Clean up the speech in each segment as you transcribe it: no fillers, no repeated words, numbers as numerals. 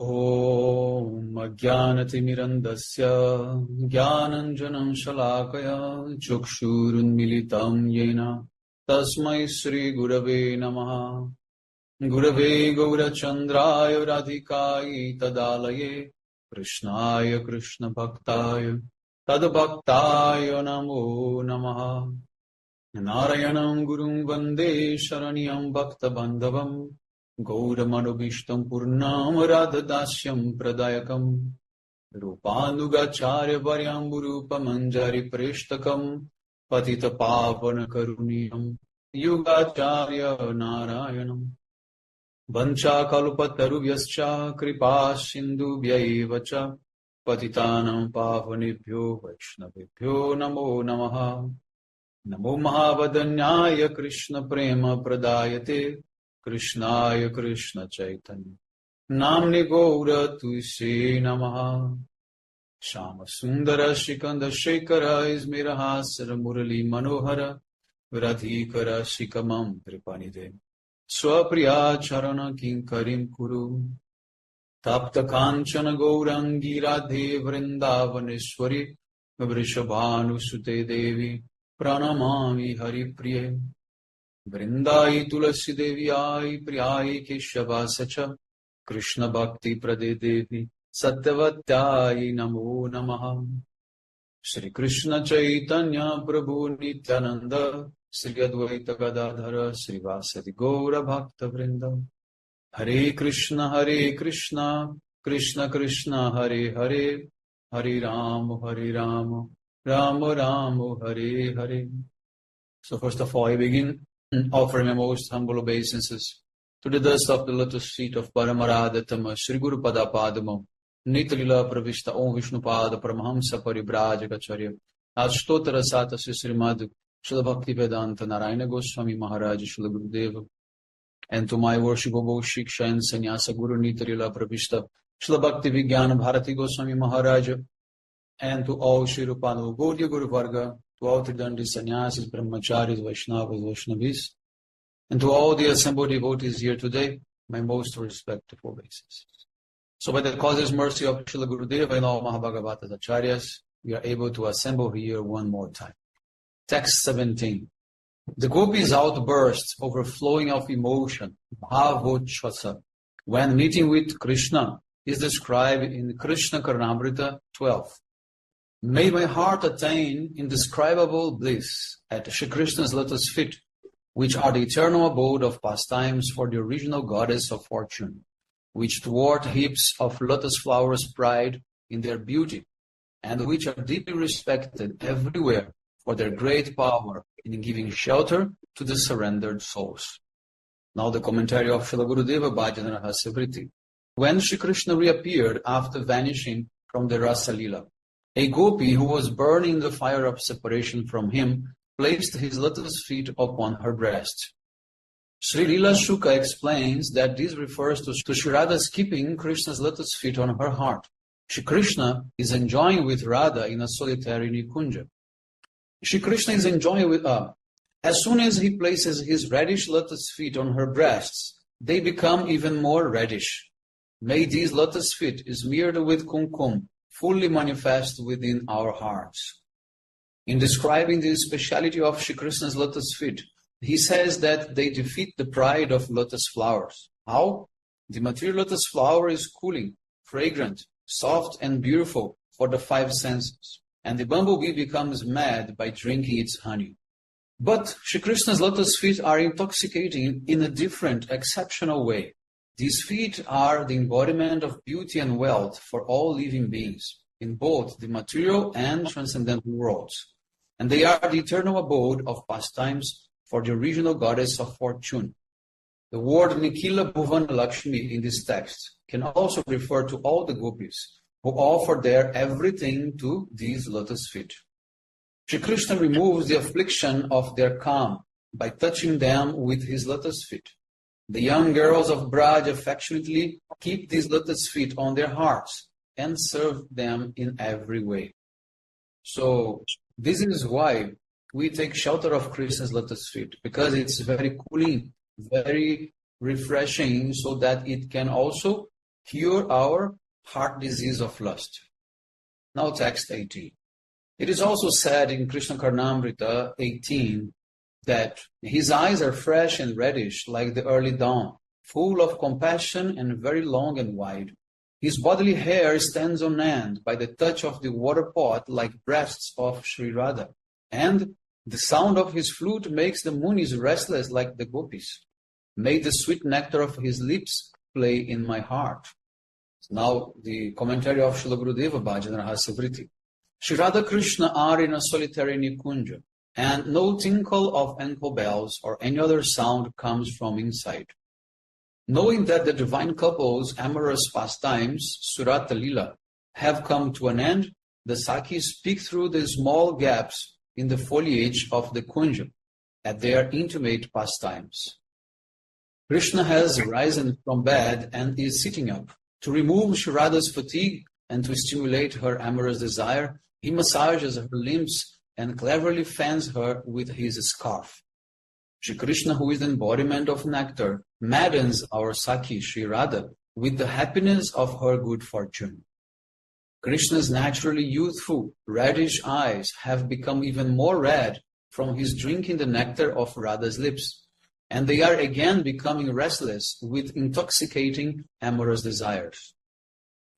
Om Ajnanatimirandasya Jnananjanam Shalakaya Chukshurunmilitam Yena Tasmai Sri Gurave Namaha Gurave Gaurachandraya Radhikai Tadalaye Krishnaya Krishna Bhaktaya Tadbhaktaya Namo Namaha Narayanam Gurum Vande Sharanyam Bhakta Bandhavam Gauramanovistam Purnam Radhadasyam Pradayakam Rupanugacharya Varyamburupa Manjari Preshtakam Patita Pavana Karuniyam Yugacharya Narayanam Vancha Kalupataruvyascha Kripa Sindhubhyaevacha Patitanam Pavanebhyo Vaishnavebhyo Namo Namaha Namo Mahavadanyaya Krishna Prema Pradayate Krishnaya Krishna Chaitanya Namni Gaura Tulsi Namaha Shama Sundara Shikanda Shekara Izmirahasara Murali Manohara Radhikara Shikamam Tripanide Swapriya Charana Kinkarim Kuru Tapta Kanchana Gaurangi Radhe Vrindavaneshwari Vrishabhanu Sute Devi Pranamami Hari Priye Vrindai Tulasi Devi Ai Priyai Keshava Sacha Krishna Bhakti Prade Devi Satyavatyai Namo Namaha Shri Krishna Chaitanya Prabhu Nityananda Sri Advaita Gadadhara Sri Vasadi Gaura Bhakta Vrinda Hare Krishna Krishna Krishna Hare Hare Hare Rama Rama Rama Hare Hare. So first of all I begin offering my most humble obeisances to the dust of the lotus feet of Paramaradattama Sri Guru Pada Padamo Nitalila Pravishta Om Vishnu Pada Paramahamsa Paribrajacacharya Ashtotara Sata Srimad Srila Bhakti Vedanta Narayana Goswami Maharaj Srila Gurudeva, and to my worshipable Shiksha and Sannyasa Guru Nitalila Pravishta Srila Bhakti Vijnana Bharati Goswami Maharaj, and to all Sri Rupanu Gaudiya Guru Varga, to all Tridandi Sannyasis, Brahmacharis, Vaishnavas, Vaishnavis, and to all the assembled devotees here today, my most respectful obeisances. So by the causeless mercy of Srila Gurudeva and all Mahabhagavatas Acharyas, we are able to assemble here one more time. Text 17. The gopis' outburst, overflowing of emotion, bhavochvasa, when meeting with Krishna, is described in Krishna Karnamrita 12. May my heart attain indescribable bliss at Shri Krishna's lotus feet, which are the eternal abode of pastimes for the original goddess of fortune, which thwart heaps of lotus flowers pride in their beauty, and which are deeply respected everywhere for their great power in giving shelter to the surrendered souls. Now the commentary of Srila Gurudeva Bhajana Rahasya. When Shri Krishna reappeared after vanishing from the Rasa Lila, a gopi who was burning the fire of separation from him placed his lotus feet upon her breast. Sri Lila Shuka explains that this refers to Shri Radha's keeping Krishna's lotus feet on her heart. Shri Krishna is enjoying with Radha in a solitary Nikunja. Shri Krishna is enjoying with her. As soon as he places his reddish lotus feet on her breasts, they become even more reddish. May these lotus feet, smeared with kumkum, fully manifest within our hearts. In describing the speciality of Shri Krishna's lotus feet, he says that they defeat the pride of lotus flowers. How? The material lotus flower is cooling, fragrant, soft and beautiful for the five senses, and the bumblebee becomes mad by drinking its honey. But Shri Krishna's lotus feet are intoxicating in a different, exceptional way. These feet are the embodiment of beauty and wealth for all living beings, in both the material and transcendental worlds. And they are the eternal abode of pastimes for the original goddess of fortune. The word Nikhila Bhuvana Lakshmi in this text can also refer to all the gopis who offer their everything to these lotus feet. Shri Krishna removes the affliction of their calm by touching them with his lotus feet. The young girls of Braj affectionately keep these lotus feet on their hearts and serve them in every way. So this is why we take shelter of Krishna's lotus feet, because it's very cooling, very refreshing, so that it can also cure our heart disease of lust. Now text 18. It is also said in Krishna Karnamrita 18 that his eyes are fresh and reddish like the early dawn, full of compassion and very long and wide. His bodily hair stands on end by the touch of the water pot like breasts of Sri Radha, and the sound of his flute makes the Munis restless like the gopis. May the sweet nectar of his lips play in my heart. Now the commentary of Srila Gurudeva Bhajana Rahasya Vritti. Sri Radha Krishna are in a solitary Nikunja, and no tinkle of ankle bells or any other sound comes from inside. Knowing that the divine couple's amorous pastimes, Surata Lila, have come to an end, the Sakis speak through the small gaps in the foliage of the Kunja at their intimate pastimes. Krishna has risen from bed and is sitting up. To remove Sri Radha's fatigue and to stimulate her amorous desire, he massages her limbs and cleverly fans her with his scarf. Shri Krishna, who is the embodiment of nectar, maddens our Saki, Sri Radha, with the happiness of her good fortune. Krishna's naturally youthful, reddish eyes have become even more red from his drinking the nectar of Radha's lips, and they are again becoming restless with intoxicating amorous desires.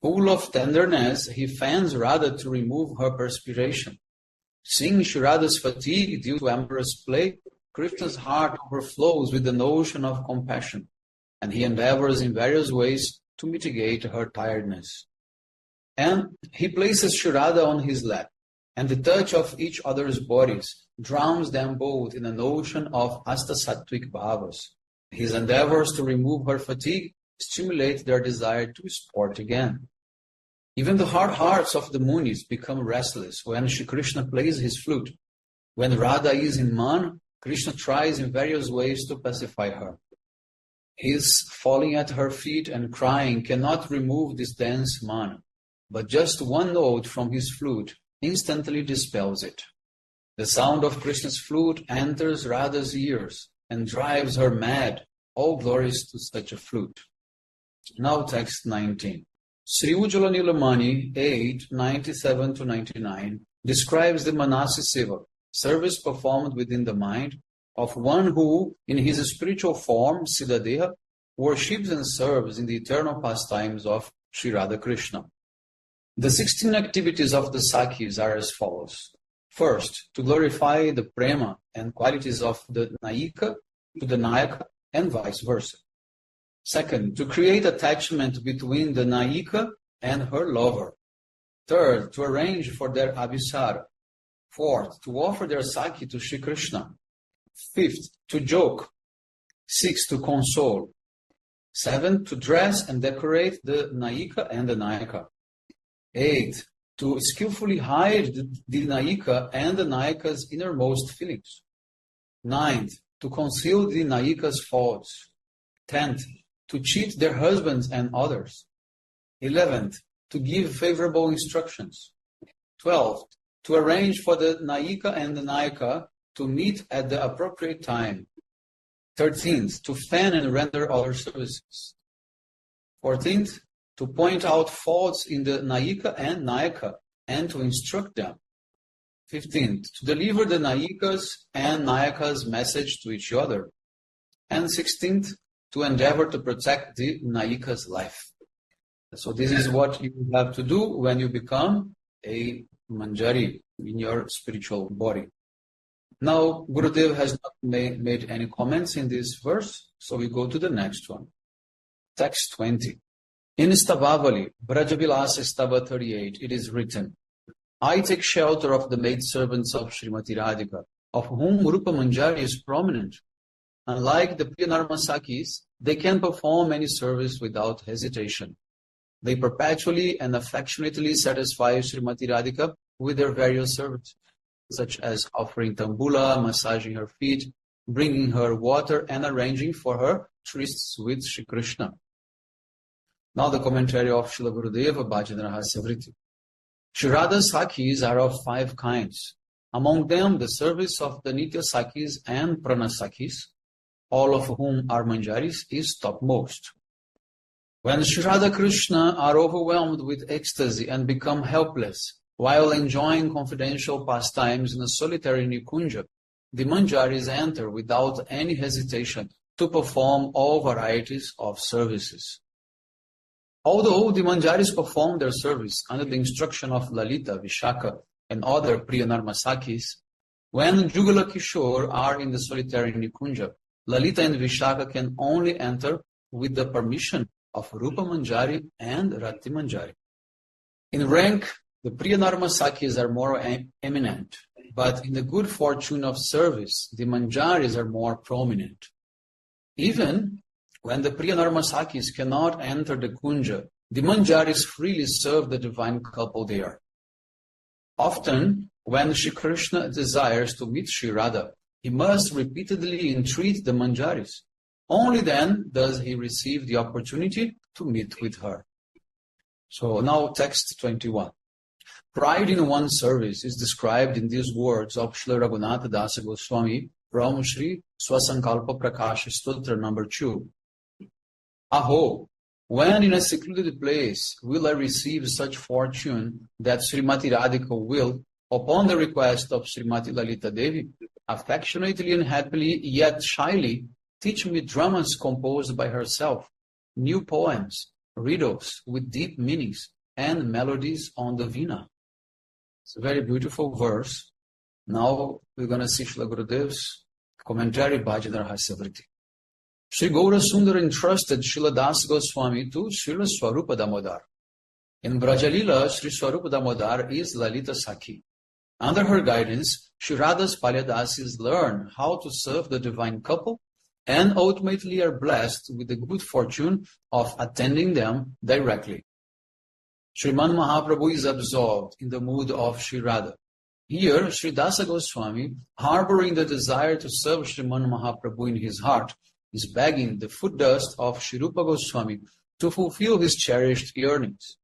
Full of tenderness, he fans Radha to remove her perspiration. Seeing Sri Radha's fatigue due to amorous play, Krishna's heart overflows with the notion of compassion, and he endeavors in various ways to mitigate her tiredness. And he places Sri Radha on his lap, and the touch of each other's bodies drowns them both in a notion of astasattvic bhavas. His endeavors to remove her fatigue stimulate their desire to sport again. Even the hard hearts of the Munis become restless when Shri Krishna plays his flute. When Radha is in man, Krishna tries in various ways to pacify her. His falling at her feet and crying cannot remove this dense mana, but just one note from his flute instantly dispels it. The sound of Krishna's flute enters Radha's ears and drives her mad. All glories to such a flute. Now text 19. Sri Ujjvala Nilamani 8, 97-99 describes the Manasi Seva, service performed within the mind of one who, in his spiritual form, Siddhadeha, worships and serves in the eternal pastimes of Sri Radha Krishna. The 16 activities of the Sakis are as follows. First, to glorify the prema and qualities of the Nayika to the Nayaka and vice versa. Second, to create attachment between the Nayika and her lover. Third, to arrange for their abhisara. Fourth, to offer their Saki to Sri Krishna. Fifth, to joke. Sixth, to console. Seventh, to dress and decorate the Nayika and the Nayaka. Eighth, to skillfully hide the Nayika and the Nayaka's innermost feelings. Ninth, to conceal the Nayika's faults. 10th, to cheat their husbands and others. 11th, to give favorable instructions. 12th, to arrange for the Nayika and the Nayaka to meet at the appropriate time. 13th, to fan and render other services. 14th, to point out faults in the Nayika and Nayaka and to instruct them. 15th, to deliver the Nayika's and Nayaka's message to each other. And 16th, to endeavor to protect the Nayika's life. So this is what you have to do when you become a Manjari in your spiritual body. Now, Gurudev has not made any comments in this verse, so we go to the next one. Text 20. In Stavavali, Brajavilasa Stava 38, it is written, I take shelter of the maidservants of Srimati Radhika, of whom Rupa Manjari is prominent. Unlike the Priyanarmasakis, they can perform any service without hesitation. They perpetually and affectionately satisfy Srimati Radhika with their various services, such as offering tambula, massaging her feet, bringing her water, and arranging for her trysts with Shri Krishna. Now the commentary of Srila Gurudeva Bhajana Rahasya Vritti. Shri Radha's Sakis are of 5 kinds. Among them, the service of the Nitya Sakis and Prana Sakis, all of whom are Manjaris, is topmost. When Sri Radha Krishna are overwhelmed with ecstasy and become helpless while enjoying confidential pastimes in a solitary Nikunja, the Manjaris enter without any hesitation to perform all varieties of services. Although the Manjaris perform their service under the instruction of Lalita, Vishaka, and other Priyanarmasakis, when Jugala Kishore are in the solitary Nikunja, Lalita and Vishaka can only enter with the permission of Rupa Manjari and Rati Manjari. In rank, the Priyanarmasakis are more eminent, but in the good fortune of service, the Manjaris are more prominent. Even when the Priyanarmasakis cannot enter the Kunja, the Manjaris freely serve the divine couple there. Often, when Shri Krishna desires to meet Shri Radha, he must repeatedly entreat the Manjaris. Only then does he receive the opportunity to meet with her. So now text 21. Pride in one's service is described in these words of Srila Raghunatha Dasa Goswami from Sri Swasankalpa Prakash Stotra number 2. Aho, when in a secluded place will I receive such fortune that Srimati Radhika will, upon the request of Srimati Lalita Devi, affectionately and happily yet shyly, teach me dramas composed by herself, new poems, riddles with deep meanings, and melodies on the Veena. It's a very beautiful verse. Now we're going to see Srila Gurudev's commentary, Bhajana Rahasya. Sri Gaura Sundar entrusted Srila Das Goswami to Srila Swarupa Damodar. In Brajalila, Sri Swarupa Damodar is Lalita Sakhi. Under her guidance, Sri Radha's Palyadasis learn how to serve the divine couple and ultimately are blessed with the good fortune of attending them directly. Sriman Mahaprabhu is absorbed in the mood of Sri Radha. Here, Sri Dasa Goswami, harboring the desire to serve Sriman Mahaprabhu in his heart, is begging the foot dust of Sri Rupa Goswami to fulfill his cherished yearnings.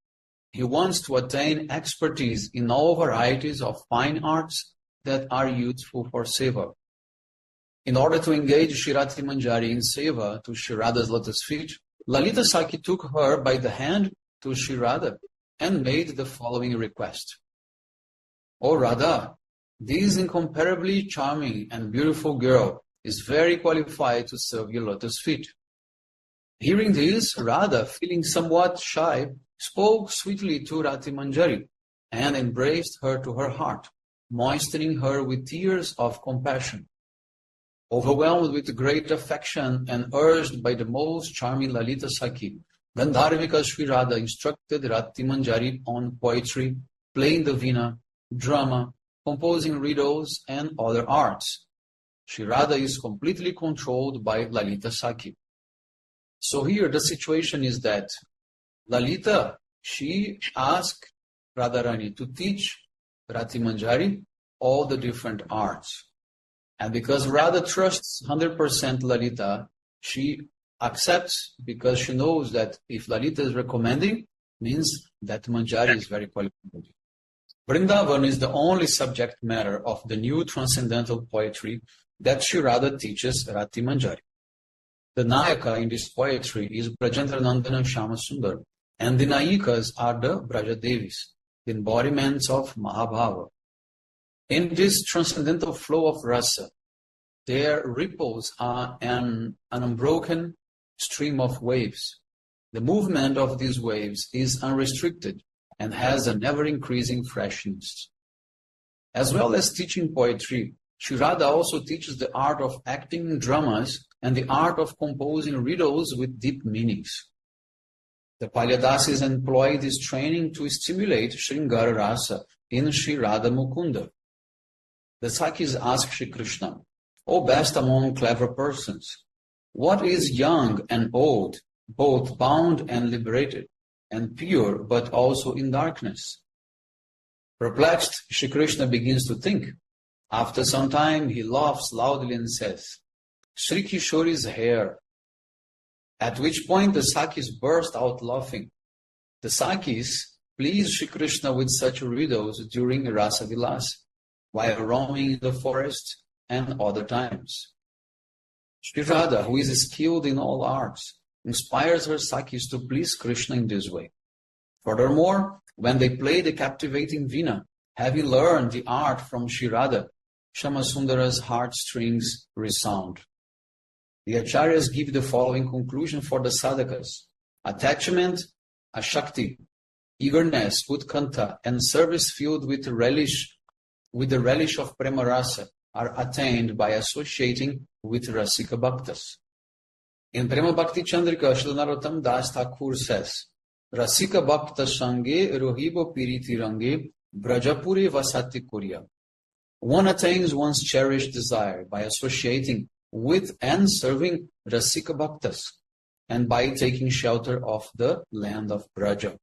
He wants to attain expertise in all varieties of fine arts that are useful for seva. In order to engage Shirati Manjari in seva to Shri Radha's lotus feet, Lalita Sakhi took her by the hand to Shri Radha and made the following request. O Radha, this incomparably charming and beautiful girl is very qualified to serve your lotus feet. Hearing this, Radha, feeling somewhat shy, spoke sweetly to Rati Manjari and embraced her to her heart, moistening her with tears of compassion. Overwhelmed with great affection and urged by the most charming Lalita Sakhi, Gandharvika Sri Radha instructed Rati Manjari on poetry, playing the Veena, drama, composing riddles, and other arts. Sri Radha is completely controlled by Lalita Sakhi. So here the situation is that Lalita, she asked Radharani to teach Rati Manjari all the different arts. And because Radha trusts 100% Lalita, she accepts because she knows that if Lalita is recommending, means that Manjari is very qualified. Vrindavan is the only subject matter of the new transcendental poetry that Sri Radha teaches Rati Manjari. The Nayaka in this poetry is Brajendranandana Shama Sundar, and the Nayikas are the Brajadevis, the embodiments of Mahabhava. In this transcendental flow of rasa, their ripples are an unbroken stream of waves. The movement of these waves is unrestricted and has an ever-increasing freshness. As well as teaching poetry, Sri Radha also teaches the art of acting in dramas and the art of composing riddles with deep meanings. The Palyadasis employ this training to stimulate Sringara Rasa in Sri Radha Mukunda. The Sakhis ask Sri Krishna, O best among clever persons, what is young and old, both bound and liberated, and pure but also in darkness? Perplexed, Sri Krishna begins to think. After some time, he laughs loudly and says, Sri Kishori's hair. At which point the Sakhis burst out laughing. The Sakhis please Sri Krishna with such riddles during Rasa Vilas, while roaming in the forest and other times. Sri Radha, who is skilled in all arts, inspires her Sakis to please Krishna in this way. Furthermore, when they play the captivating Veena, having learned the art from Sri Radha, Shyamasundara's heartstrings resound. The Acharyas give the following conclusion for the sadhakas. Attachment, ashakti, eagerness, utkanta, and service filled with the relish of prema rasa are attained by associating with Rasika Bhaktas. In Prema Bhakti Chandrika, Srila Narottam Das Thakur says, Rasika Bhakta Sange Rohibo Piriti Range Brajapuri Vasati Kurya. One attains one's cherished desire by associating with and serving Rasika Bhaktas and by taking shelter of the land of Braja.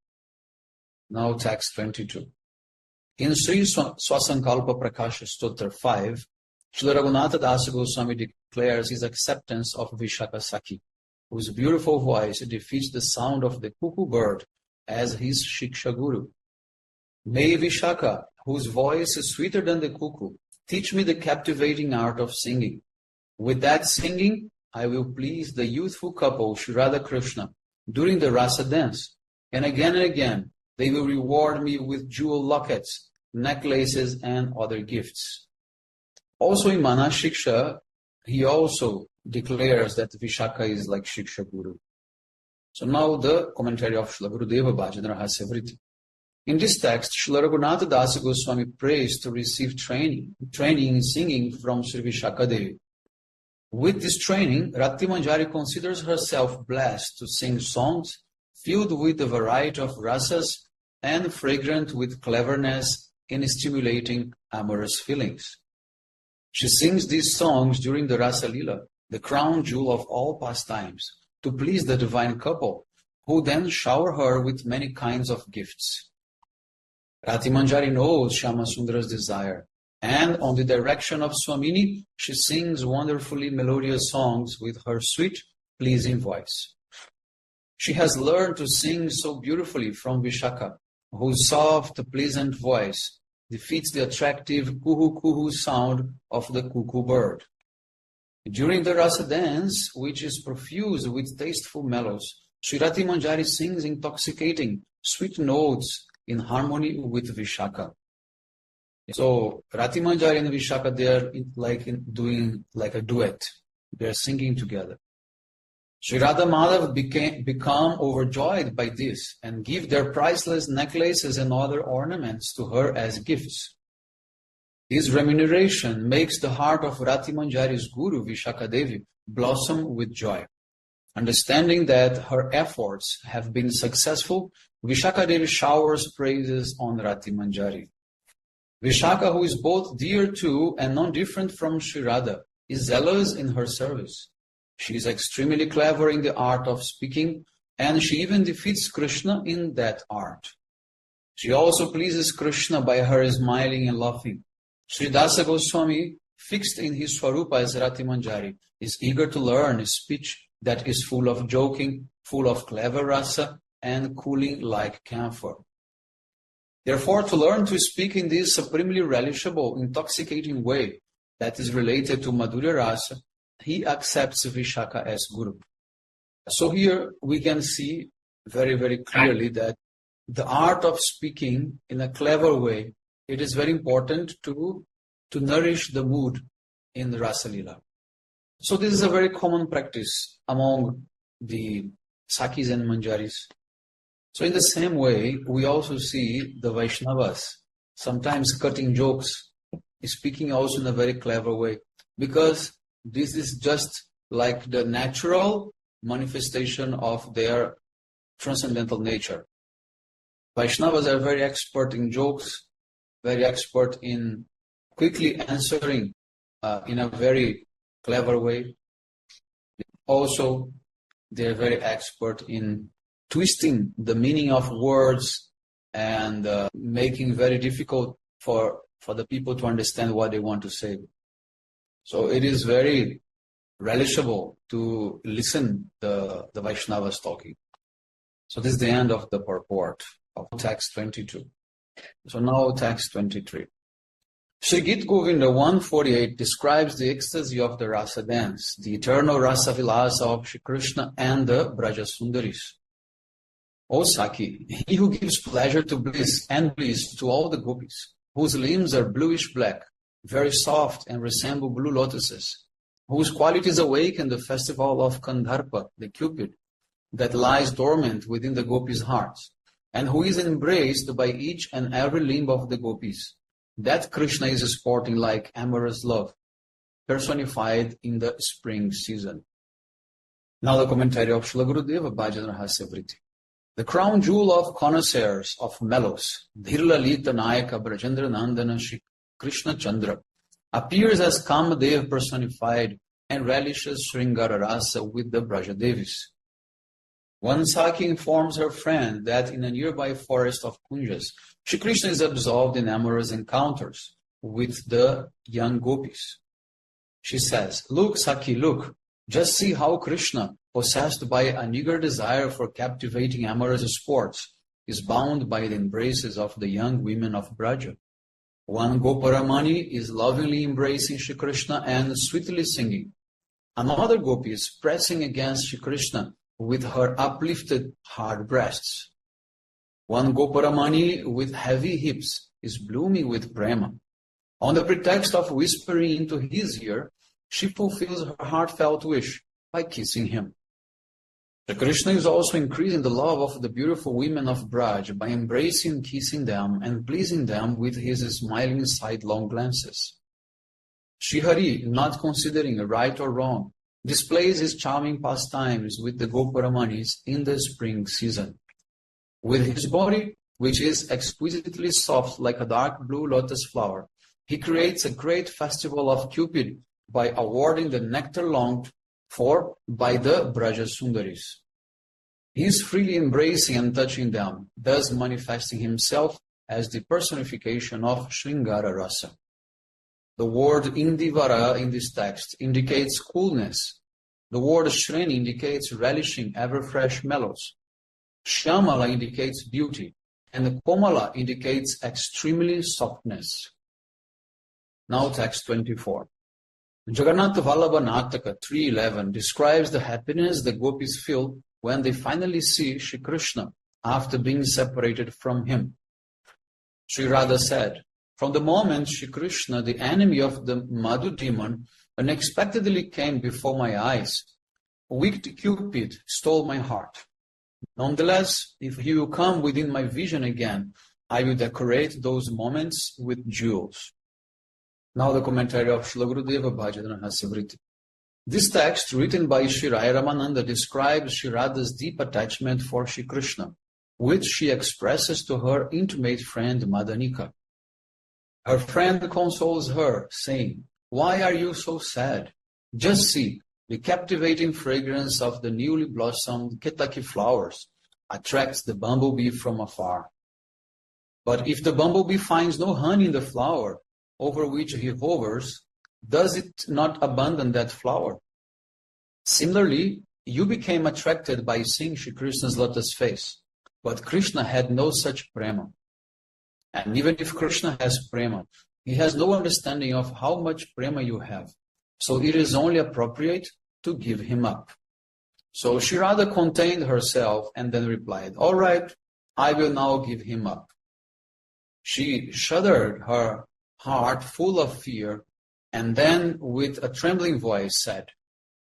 Now text 22. In Sri Swasankalpa Prakasha Stotra 5, Srila Raghunatha Dasa Goswami declares his acceptance of Vishaka Sakhi, whose beautiful voice defeats the sound of the cuckoo bird as his Shiksha Guru. May Vishaka, whose voice is sweeter than the cuckoo, teach me the captivating art of singing. With that singing, I will please the youthful couple Sri Radha Krishna during the Rasa dance, and again they will reward me with jewel lockets, necklaces, and other gifts. Also in Mana Shiksha, he also declares that Vishaka is like Shiksha Guru. So now the commentary of Srila Gurudeva Bhajana Rahasya Vritti. In this text, Srila Raghunatha Dasa Goswami prays to receive training in singing from Sri Vishaka Devi. With this training, Rati Manjari considers herself blessed to sing songs filled with a variety of rasas and fragrant with cleverness in stimulating amorous feelings. She sings these songs during the Rasa Lila, the crown jewel of all pastimes, to please the divine couple, who then shower her with many kinds of gifts. Rati Manjari knows Shyamasundara's desire, and on the direction of Swamini, she sings wonderfully melodious songs with her sweet, pleasing voice. She has learned to sing so beautifully from Vishaka, whose soft, pleasant voice defeats the attractive kuhu-kuhu sound of the cuckoo bird. During the Rasa dance, which is profuse with tasteful mellows, Sri Rati Manjari sings intoxicating, sweet notes in harmony with Vishaka. So Rati Manjari and Vishaka, they are doing like a duet. They are singing together. Sri Radha Madhav become overjoyed by this and give their priceless necklaces and other ornaments to her as gifts. This remuneration makes the heart of Rati Manjari's Guru Vishaka Devi blossom with joy. Understanding that her efforts have been successful, Vishaka Devi showers praises on Rati Manjari. Vishaka, who is both dear to and non-different from Sri Radha, is zealous in her service. She is extremely clever in the art of speaking, and she even defeats Krishna in that art. She also pleases Krishna by her smiling and laughing. Sri Dasa Goswami, fixed in his Swarupa as Rati Manjari, is eager to learn a speech that is full of joking, full of clever rasa, and cooling like camphor. Therefore, to learn to speak in this supremely relishable, intoxicating way that is related to Madhurya Rasa, he accepts Vishaka as Guru. So here we can see very, very clearly that the art of speaking in a clever way, it is very important to nourish the mood in the Rasa Lila. So this is a very common practice among the Sakis and Manjaris. So in the same way, we also see the Vaishnavas sometimes cutting jokes, speaking also in a very clever way, because this is just like the natural manifestation of their transcendental nature. Vaishnavas are very expert in jokes, very expert in quickly answering in a very clever way. Also, they are very expert in twisting the meaning of words and making very difficult for the people to understand what they want to say. So it is very relishable to listen the Vaishnavas talking. So this is the end of the purport of text 22. So now text 23. Sri Gita Govinda 148 describes the ecstasy of the Rasa dance, the eternal Rasa Vilasa of Shri Krishna and the Braja Sundaris. O Saki, he who gives pleasure to bliss and bliss to all the gopis, whose limbs are bluish black, very soft and resemble blue lotuses, whose qualities awaken the festival of Kandharpa, the Cupid, that lies dormant within the gopis' hearts, and who is embraced by each and every limb of the gopis. That Krishna is sporting like amorous love, personified in the spring season. Now the commentary of Srila Gurudeva, Bhajana Rahasya Vritti. The crown jewel of connoisseurs of mellows, Dhirlalita Nayaka Brajendra Nandana Shri Krishna Chandra, appears as Kamadev personified and relishes Sringara Rasa with the Brajadevis. One Saki informs her friend that in a nearby forest of Kunjas, Shri Krishna is absorbed in amorous encounters with the young gopis. She says, "Look, Saki, look, just see how Krishna, possessed by an eager desire for captivating amorous sports, is bound by the embraces of the young women of Braja. One Goparamani is lovingly embracing Shri Krishna and sweetly singing. Another gopi is pressing against Shri Krishna with her uplifted hard breasts. One Goparamani with heavy hips is blooming with prema. On the pretext of whispering into his ear, she fulfills her heartfelt wish by kissing him. Shri Krishna is also increasing the love of the beautiful women of Braj by embracing and kissing them and pleasing them with his smiling sidelong glances. Shri Hari, not considering right or wrong, displays his charming pastimes with the Goparamanis in the spring season. With his body, which is exquisitely soft like a dark blue lotus flower, he creates a great festival of Cupid by awarding the nectar longed for by the Braja Sundaris. He is freely embracing and touching them, thus manifesting himself as the personification of Sringara Rasa. The word Indivara in this text indicates coolness. The word Shreni indicates relishing ever-fresh mellows. Shyamala indicates beauty, and Komala indicates extremely softness. Now text 24. Jagannatha Vallabha Nataka 3:11 describes the happiness the gopis feel when they finally see Shri Krishna after being separated from him. Sri Radha said, "From the moment Shri Krishna, the enemy of the Madhu demon, unexpectedly came before my eyes, wicked Cupid stole my heart. Nonetheless, if he will come within my vision again, I will decorate those moments with jewels." Now the commentary of Srila Gurudeva Bhajana Rahasya Vritti. This text, written by Shri Rai Ramananda, describes Shri Radha's deep attachment for Shri Krishna, which she expresses to her intimate friend Madanika. Her friend consoles her, saying, "Why are you so sad? Just see, the captivating fragrance of the newly blossomed Ketaki flowers attracts the bumblebee from afar. But if the bumblebee finds no honey in the flower over which he hovers, does it not abandon that flower? Similarly, you became attracted by seeing Shri Krishna's lotus face, but Krishna had no such prema. And even if Krishna has prema, he has no understanding of how much prema you have. So it is only appropriate to give him up." So Shri Radha contained herself and then replied, "All right, I will now give him up." She shuddered, her heart full of fear, and then with a trembling voice said,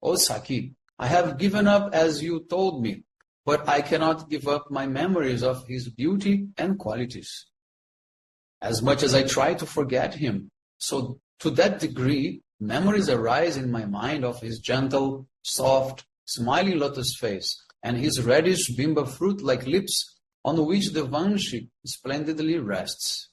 "O Saki, I have given up as you told me, but I cannot give up my memories of his beauty and qualities. As much as I try to forget him, so to that degree, memories arise in my mind of his gentle, soft, smiling lotus face and his reddish bimba fruit-like lips on which the Vanshi splendidly rests.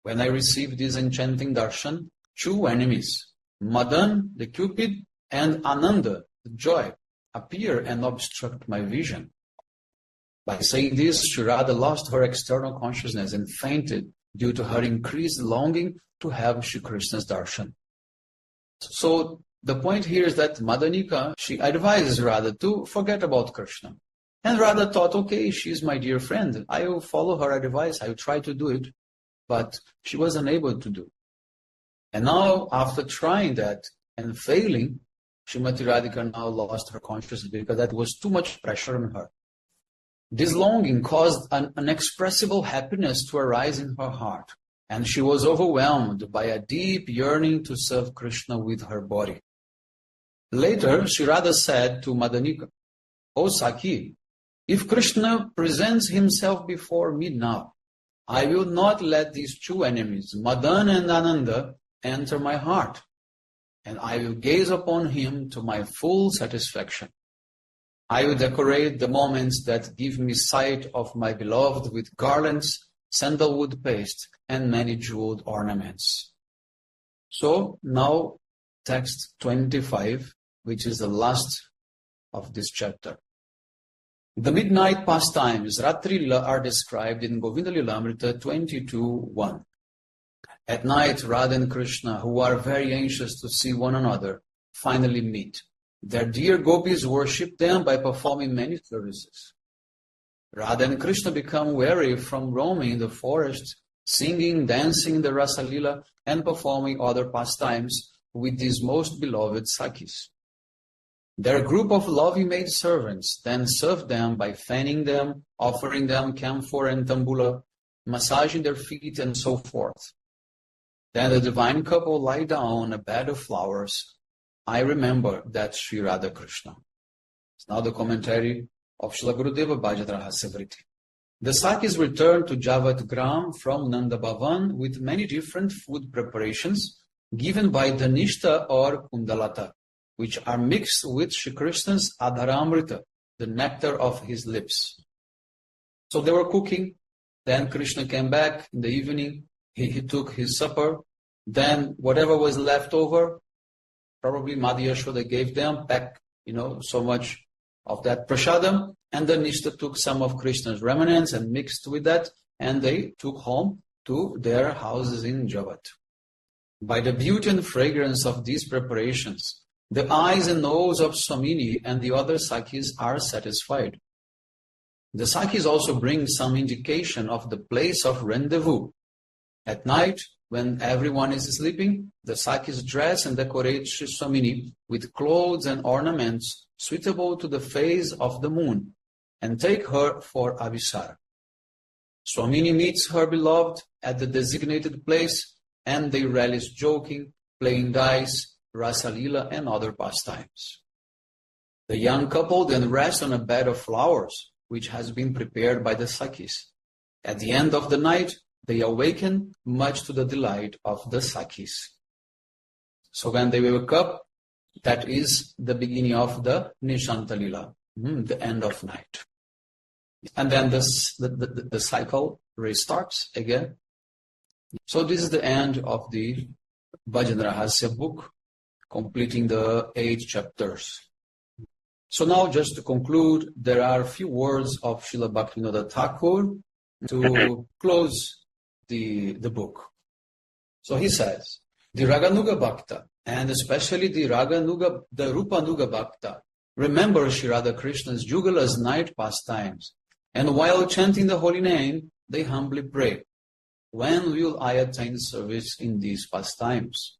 When I receive this enchanting darshan, two enemies, Madan, the Cupid, and Ananda, the joy, appear and obstruct my vision." By saying this, Shri Radha lost her external consciousness and fainted due to her increased longing to have Shri Krishna's darshan. So the point here is that Madanika, she advises Radha to forget about Krishna. And Radha thought, okay, she's my dear friend. I will follow her advice. I will try to do it. But she was unable to do. And now, after trying that and failing, Srimati Radhika now lost her consciousness because that was too much pressure on her. This longing caused an inexpressible happiness to arise in her heart, and she was overwhelmed by a deep yearning to serve Krishna with her body. Later, Sri Radha said to Madanika, "O Saki, if Krishna presents himself before me now, I will not let these two enemies, Madan and Ananda, enter my heart, and I will gaze upon him to my full satisfaction. I will decorate the moments that give me sight of my beloved with garlands, sandalwood paste, and many jeweled ornaments." So now text 25, which is the last of this chapter. The midnight pastimes, Ratri Lila, are described in Govinda Lilamrita 22:1. At night, Radha and Krishna, who are very anxious to see one another, finally meet. Their dear gopis worship them by performing many services. Radha and Krishna become weary from roaming in the forest, singing, dancing in the Rasa Lila, and performing other pastimes with these most beloved Sakis. Their group of loving maidservants then serve them by fanning them, offering them camphor and tambula, massaging their feet, and so forth. Then the divine couple lie down on a bed of flowers. I remember that Sri Radha Krishna. It's now the commentary of Srila Gurudeva Bhajana Rahasya. The Sakis returned to Javat Gram from Nanda Bhavan with many different food preparations given by Dhanishta or Kundalata, which are mixed with Shri Krishna's Adharamrita, the nectar of his lips. So they were cooking. Then Krishna came back in the evening. He took his supper. Then whatever was left over, probably Madhya Yashoda gave them back, so much of that prasadam. And then Nishta took some of Krishna's remnants and mixed with that. And they took home to their houses in Javat. By the beauty and fragrance of these preparations, the eyes and nose of Swamini and the other Sakis are satisfied. The Sakis also bring some indication of the place of rendezvous. At night, when everyone is sleeping, the Sakis dress and decorate Sri Swamini with clothes and ornaments suitable to the phase of the moon and take her for Abhisara. Swamini meets her beloved at the designated place, and they relish joking, playing dice, Rasa Lila, and other pastimes. The young couple then rest on a bed of flowers, which has been prepared by the Sakis. At the end of the night, they awaken, much to the delight of the Sakis. So when they wake up, that is the beginning of the Nishanta Lila, the end of night. And then the cycle restarts again. So this is the end of the Bhajana Rahasya book, completing the 8 chapters. So now, just to conclude, there are a few words of Srila Bhaktivinoda Thakur to close the book. So he says, the Raganuga Bhakta, and especially the Rupanuga Bhakta, remember Sri Radha Krishna's Jugala's night pastimes, and while chanting the holy name, they humbly pray, when will I attain service in these pastimes?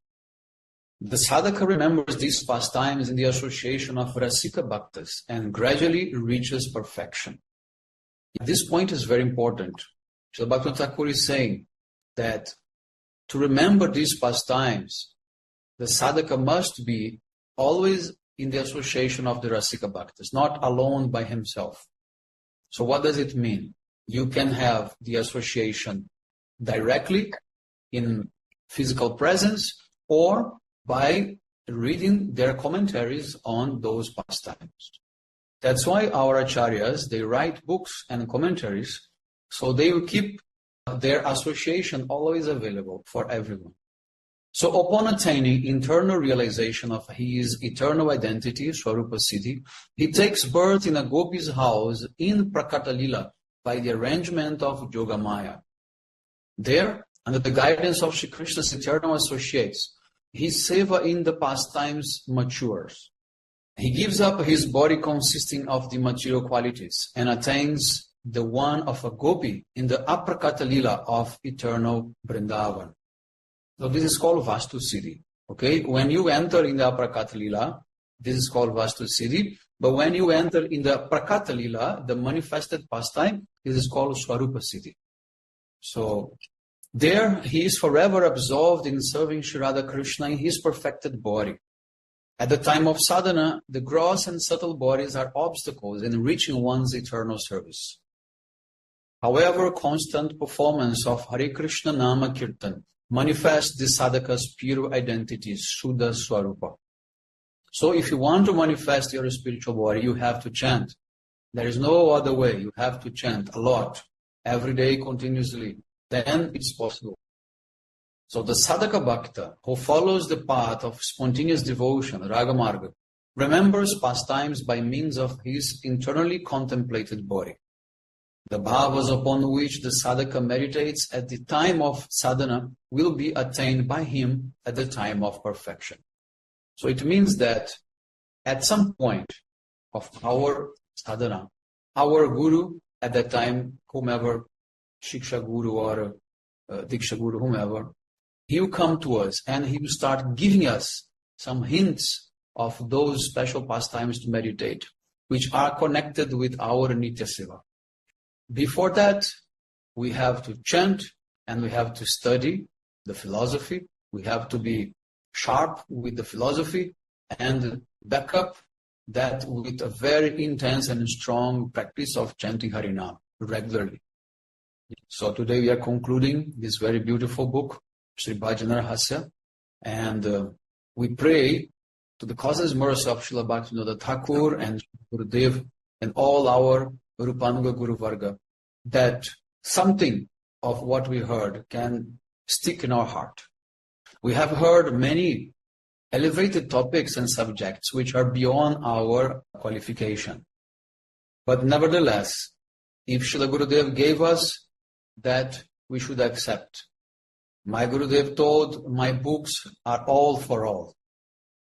The sadhaka remembers these pastimes in the association of Rasika Bhaktas and gradually reaches perfection. This point is very important. Srila Bhaktivinoda Thakur is saying that to remember these pastimes, the sadhaka must be always in the association of the Rasika Bhaktas, not alone by himself. So what does it mean? You can have the association directly in physical presence or by reading their commentaries on those pastimes. That's why our acharyas, they write books and commentaries, so they will keep their association always available for everyone. So upon attaining internal realization of his eternal identity, Swarupa Siddhi, he takes birth in a gopi's house in Prakata Lila by the arrangement of Yogamaya. There, under the guidance of Shri Krishna's eternal associates, his seva in the pastimes matures. He gives up his body consisting of the material qualities and attains the one of a gopi in the Aprakata Lila of eternal Vrindavan. So this is called Vastu Siddhi. Okay, when you enter in the Prakata Lila, this is called Vastu Siddhi. But when you enter in the Prakata Lila, the manifested pastime, this is called Swarupa Siddhi. So there he is forever absorbed in serving Sri Radha Krishna in his perfected body. At the time of sadhana, the gross and subtle bodies are obstacles in reaching one's eternal service. However, constant performance of Hare Krishna Nama Kirtan manifests the sadhaka's pure identity, Shuddha Swarupa. So if you want to manifest your spiritual body, you have to chant. There is no other way. You have to chant a lot, every day, continuously. Then it's possible. So the sadhaka bhakta, who follows the path of spontaneous devotion, raga marga, remembers pastimes by means of his internally contemplated body. The bhavas upon which the sadhaka meditates at the time of sadhana will be attained by him at the time of perfection. So it means that at some point of our sadhana, our guru at that time, whomever, Shiksha Guru or Diksha Guru, whomever, he will come to us and he will start giving us some hints of those special pastimes to meditate, which are connected with our Nitya Seva. Before that, we have to chant and we have to study the philosophy. We have to be sharp with the philosophy and back up that with a very intense and strong practice of chanting Harinam regularly. So today we are concluding this very beautiful book, Sri Bhajana Rahasya, and we pray to the causeless mercy of Srila Bhaktivinoda Thakur and Gurudev and all our Rupanuga Guru Varga, that something of what we heard can stick in our heart. We have heard many elevated topics and subjects which are beyond our qualification. But nevertheless, if Srila Gurudev gave us, that we should accept. My Gurudev told, my books are all for all.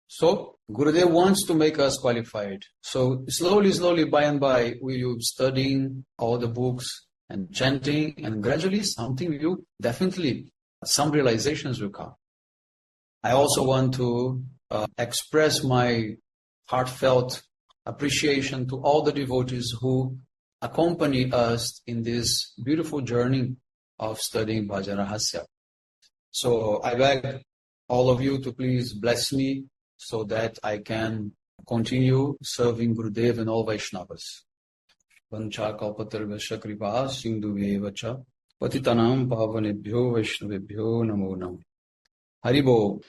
So Gurudev wants to make us qualified. So slowly, by and by, we will be studying all the books and chanting, and gradually something will definitely, some realizations will come. I also want to express my heartfelt appreciation to all the devotees who accompany us in this beautiful journey of studying Bhajana Rahasya. So I beg all of you to please bless me so that I can continue serving Gurudev and all Vaishnavas. Vancha kalpatarvasya kripa sindhuvyeva cha patitanam pavanebhyo vaishnavebhyo namo namo. Haribo.